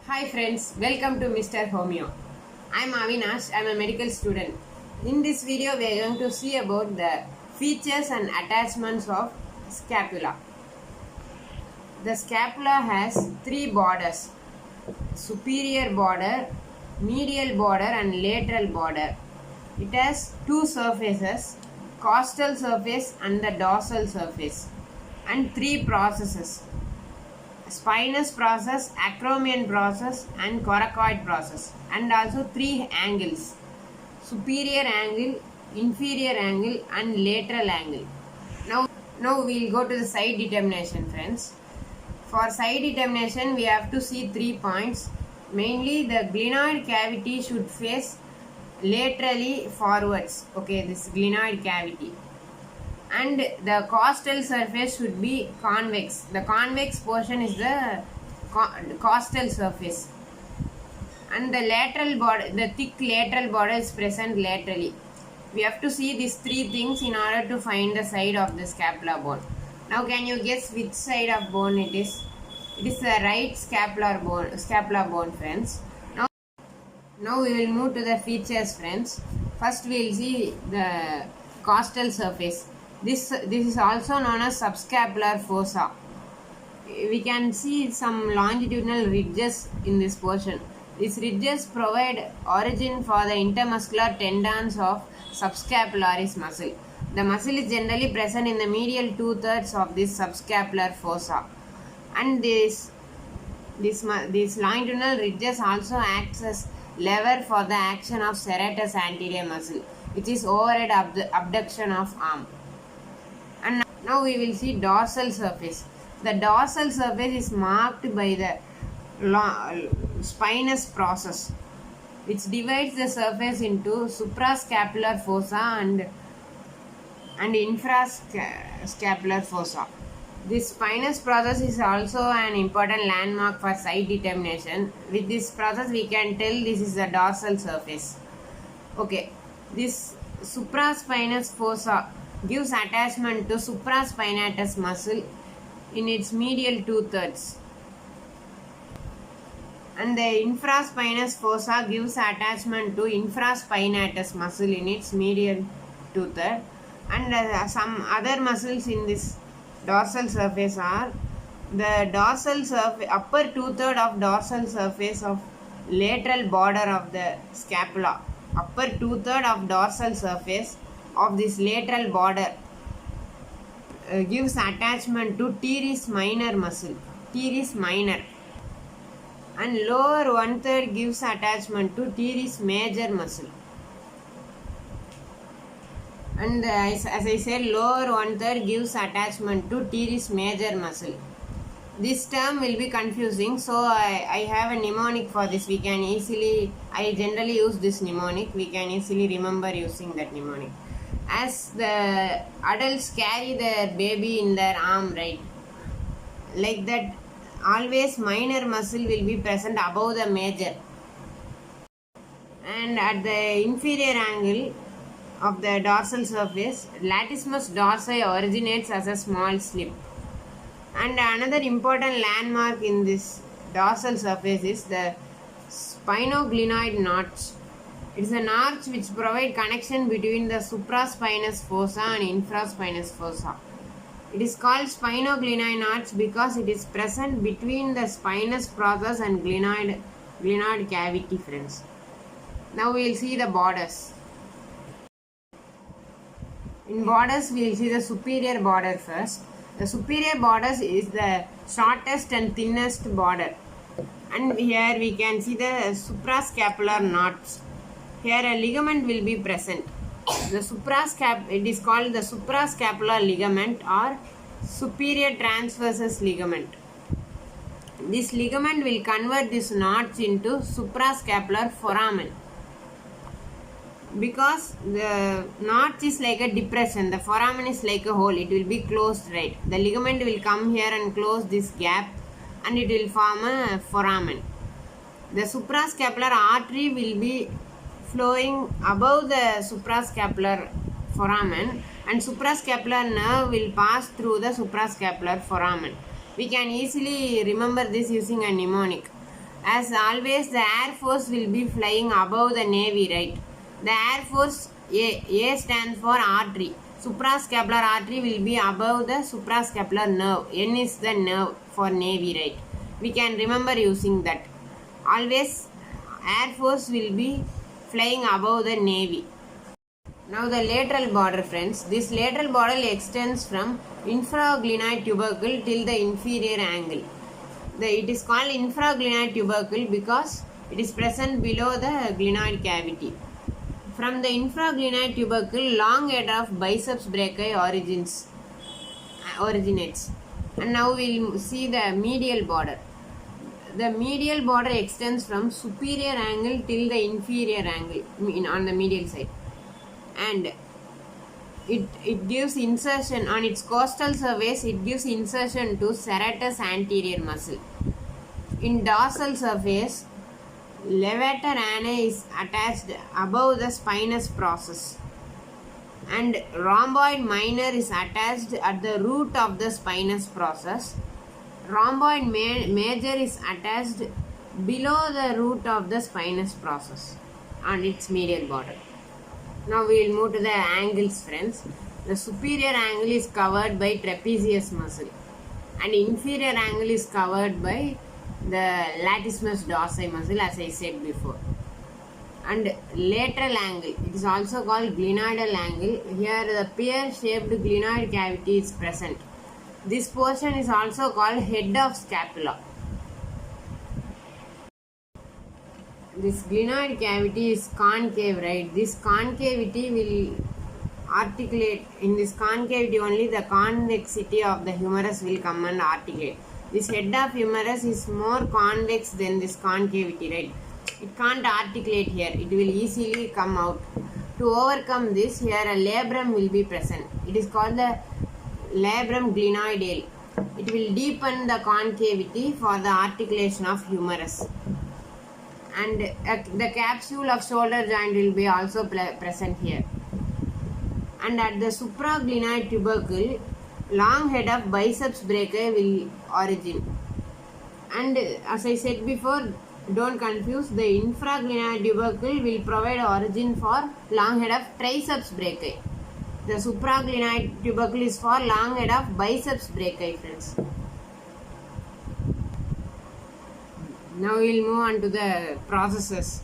Hi friends, welcome to Mr. Homeo. I'm Avinash, I'm a medical student. In this video, we are going to see about the features and attachments of scapula. The scapula has three borders: superior border, medial border, and lateral border. It has two surfaces: costal surface and the dorsal surface, and three processes: spinous process, acromion process, and coracoid process, and also three angles: superior angle, inferior angle, and lateral angle. Now we'll go to the side determination, friends. For side determination, we have to see 3 points. Mainly, the glenoid cavity should face laterally forwards. Okay, this glenoid cavity. And the costal surface should be convex. The convex portion is the costal surface. And the lateral border, the thick lateral border is present laterally. We have to see these three things in order to find the side of the scapula bone. Now, can you guess which side of bone it is? It is the right scapula bone, friends. Now we will move to the features, friends. First, we will see the costal surface. This is also known as subscapular fossa. We can see some longitudinal ridges in this portion. These ridges provide origin for the intermuscular tendons of subscapularis muscle. The muscle is generally present in the medial 2/3 of this subscapular fossa, and these longitudinal ridges also acts as lever for the action of serratus anterior muscle, which is overhead abduction of arm. And now we will see dorsal surface. The dorsal surface is marked by the spinous process, which divides the surface into suprascapular fossa and infrascapular fossa. This spinous process is also an important landmark for side determination. With this process, we can tell this is the dorsal surface. Okay, this supraspinous fossa gives attachment to supraspinatus muscle in its medial 2/3. And the infraspinous fossa gives attachment to infraspinatus muscle in its medial 2/3. And some other muscles in this dorsal surface are the dorsal surface, upper 2/3 of dorsal surface of lateral border of the scapula. Upper 2/3 of dorsal surface of this lateral border gives attachment to teres minor muscle, teres minor, and lower 1/3 gives attachment to teres major muscle. And as I said, lower 1/3 gives attachment to teres major muscle. This term will be confusing, so I have a mnemonic for this. I generally use this mnemonic. We can easily remember using that mnemonic. As the adults carry their baby in their arm, right? Like that, always minor muscle will be present above the major. And at the inferior angle of the dorsal surface, latissimus dorsi originates as a small slip. And another important landmark in this dorsal surface is the spinoglenoid notch. It is a notch which provides connection between the supraspinous fossa and infraspinous fossa. It is called spinoglenoid notch because it is present between the spinous process and glenoid cavity, friends. Now we will see the borders. In borders, we will see the superior border first. The superior border is the shortest and thinnest border. And here we can see the suprascapular knots. Here a ligament will be present. It is called the suprascapular ligament or superior transversus ligament. This ligament will convert these knots into suprascapular foramen. Because the notch is like a depression, the foramen is like a hole, it will be closed, right? The ligament will come here and close this gap and it will form a foramen. The suprascapular artery will be flowing above the suprascapular foramen, and suprascapular nerve will pass through the suprascapular foramen. We can easily remember this using a mnemonic. As always, the Air Force will be flying above the Navy, right? The Air Force A stands for artery. Suprascapular artery will be above the suprascapular nerve. N is the nerve for Navy, right? We can remember using that. Always Air Force will be flying above the Navy. Now the lateral border, friends. This lateral border extends from infraglenoid tubercle till the inferior angle. It is called infraglenoid tubercle because it is present below the glenoid cavity. From the infraglenoid tubercle, long head of biceps brachii originates. And now we will see the medial border. The medial border extends from superior angle till the inferior angle on the medial side. And it gives insertion on its costal surface. It gives insertion to serratus anterior muscle. In dorsal surface, levator ani is attached above the spinous process, and rhomboid minor is attached at the root of the spinous process. Rhomboid major is attached below the root of the spinous process on its medial border. Now we will move to the angles, friends. The superior angle is covered by trapezius muscle, and inferior angle is covered by the latissimus dorsi muscle, as I said before. And lateral angle, it is also called glenoidal angle. Here the pear-shaped glenoid cavity is present. This portion is also called head of scapula. This glenoid cavity is concave, right? This concavity will articulate. In this concavity only the convexity of the humerus will come and articulate. This head of humerus is more convex than this concavity, right? It can't articulate here. It will easily come out. To overcome this, here a labrum will be present. It is called the labrum glenoidale. It will deepen the concavity for the articulation of humerus. And the capsule of shoulder joint will be also present here. And at the supraglenoid tubercle, long head of biceps brachii will origin. And as I said before, don't confuse, the infraglenoid tubercle will provide origin for long head of triceps brachii. The supraglenoid tubercle is for long head of biceps brachii, friends. Now we will move on to the processes.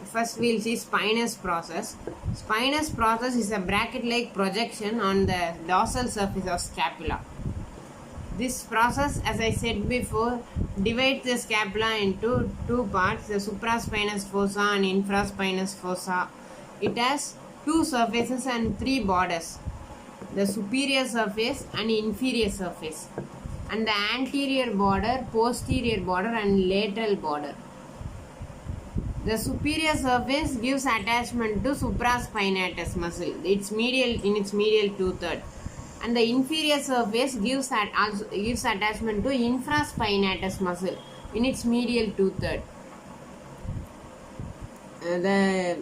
First we will see spinous process. Spinous process is a bracket-like projection on the dorsal surface of scapula. This process, as I said before, divides the scapula into two parts, the supraspinous fossa and infraspinous fossa. It has two surfaces and three borders, the superior surface and inferior surface, and the anterior border, posterior border and lateral border. The superior surface gives attachment to supraspinatus muscle, in its medial two-thirds, and the inferior surface gives attachment to infraspinatus muscle in its medial two-thirds. The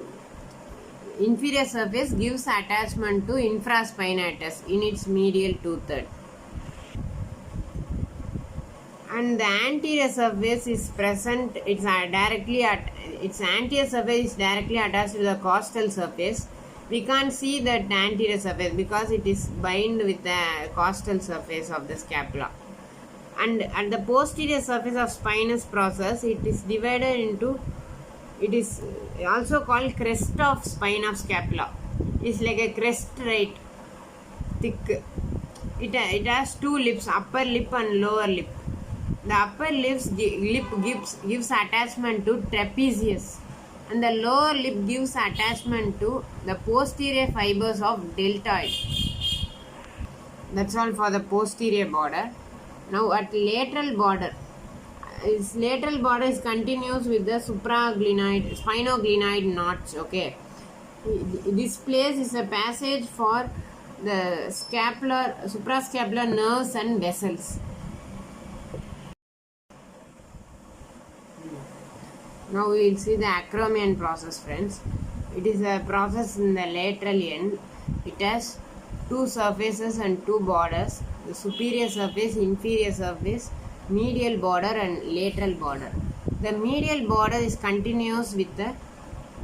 inferior surface gives attachment to infraspinatus in its medial two-thirds. And the anterior surface is present, its anterior surface is directly attached to the costal surface. We can't see that anterior surface because it is bound with the costal surface of the scapula. And at the posterior surface of spinous process, it is divided into, it is also called crest of spine of scapula. It's like a crest, right? Thick. It has two lips, upper lip and lower lip. The upper lip gives attachment to trapezius, and the lower lip gives attachment to the posterior fibers of deltoid. That's all for the posterior border. Now at lateral border, its lateral border is continuous with the spinoglenoid notch. Okay, this place is a passage for the suprascapular nerves and vessels. Now we will see the acromion process, friends. It is a process in the lateral end. It has two surfaces and two borders, the superior surface, inferior surface, medial border and lateral border. The medial border is continuous with the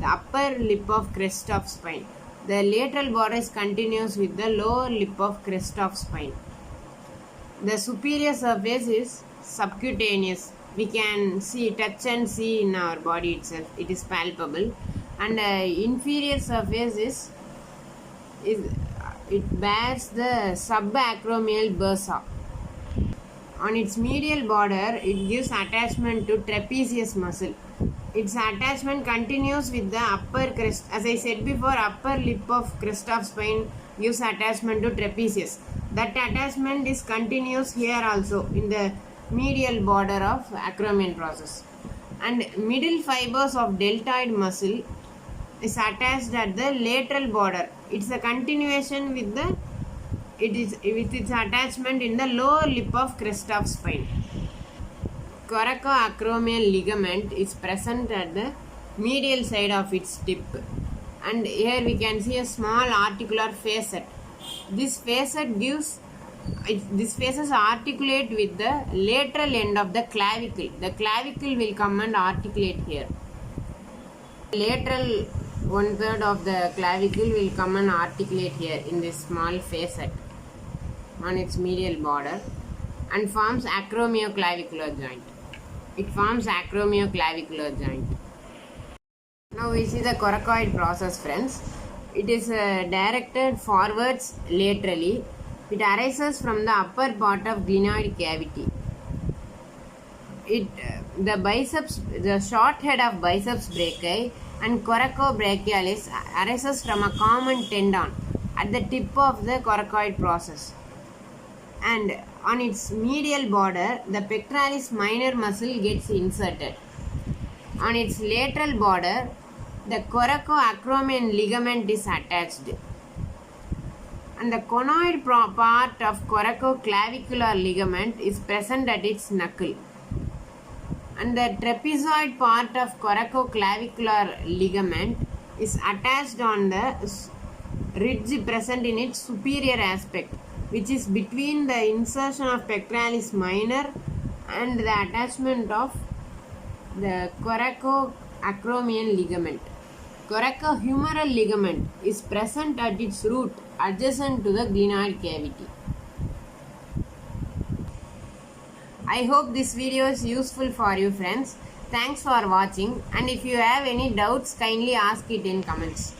upper lip of crest of spine. The lateral border is continuous with the lower lip of crest of spine. The superior surface is subcutaneous. We can touch and see in our body itself. It is palpable. And inferior surface is it bears the subacromial bursa. On its medial border, it gives attachment to trapezius muscle. Its attachment continues with the upper crest. As I said before, upper lip of crest of spine gives attachment to trapezius. That attachment is continuous here also in the medial border of acromion process. And middle fibers of deltoid muscle is attached at the lateral border. It's a continuation with its attachment in the lower lip of crest of spine. Coracoacromial ligament is present at the medial side of its tip, and here we can see a small articular facet. This faces articulate with the lateral end of the clavicle. The clavicle will come and articulate here. Lateral 1/3 of the clavicle will come and articulate here in this small facet on its medial border and forms acromioclavicular joint. It forms acromioclavicular joint. Now we see the coracoid process, friends. It is directed forwards laterally. It arises from the upper part of glenoid cavity. The short head of biceps brachii and coracobrachialis arises from a common tendon at the tip of the coracoid process. And on its medial border, the pectoralis minor muscle gets inserted. On its lateral border, the coracoacromial ligament is attached. And the conoid part of coracoclavicular ligament is present at its knuckle. And the trapezoid part of coracoclavicular ligament is attached on the ridge present in its superior aspect, which is between the insertion of pectoralis minor and the attachment of the coracoacromial ligament. Coracohumeral ligament is present at its root adjacent to the glenoid cavity. I hope this video is useful for you, friends. Thanks for watching, and if you have any doubts, kindly ask it in comments.